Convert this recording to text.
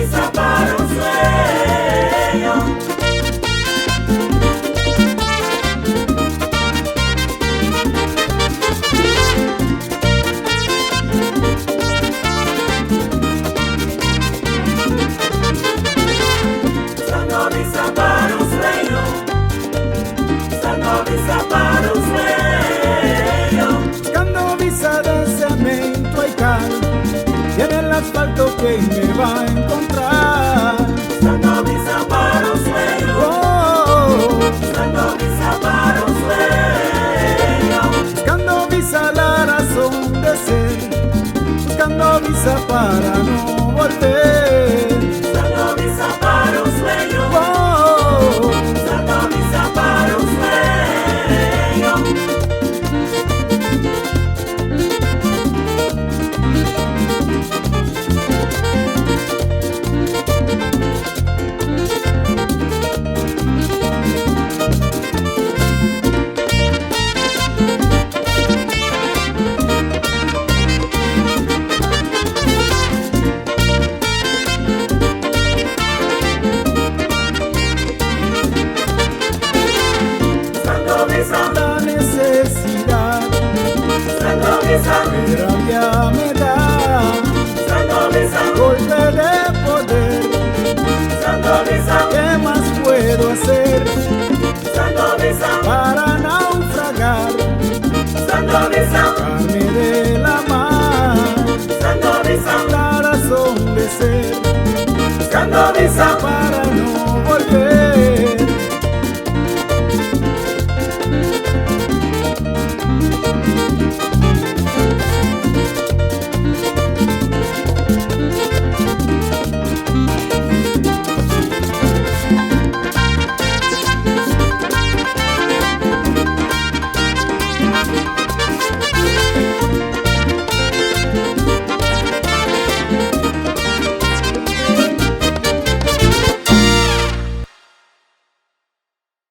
visa para un sueño. Buscando visa para un sueño. Buscando visa para un sueño. Buscando visa de cemento y cal, y en el asfalto que me va a encontrar. Buscando visa para un sueño. Oh, Buscando visa para un sueño. buscando visa la razón de ser, buscando visa para no volver. Buscando visa para un sueño. Oh, Buscando visa para un sueño. Buscando visa, la necesidad buscando visa, que rabia me da, buscando visa, golpe de poder. buscando visa, ¿Qué más puedo hacer buscando visa, para naufragar, buscando visa, sacarme de la mar? buscando visa, La razón de ser, buscando visa.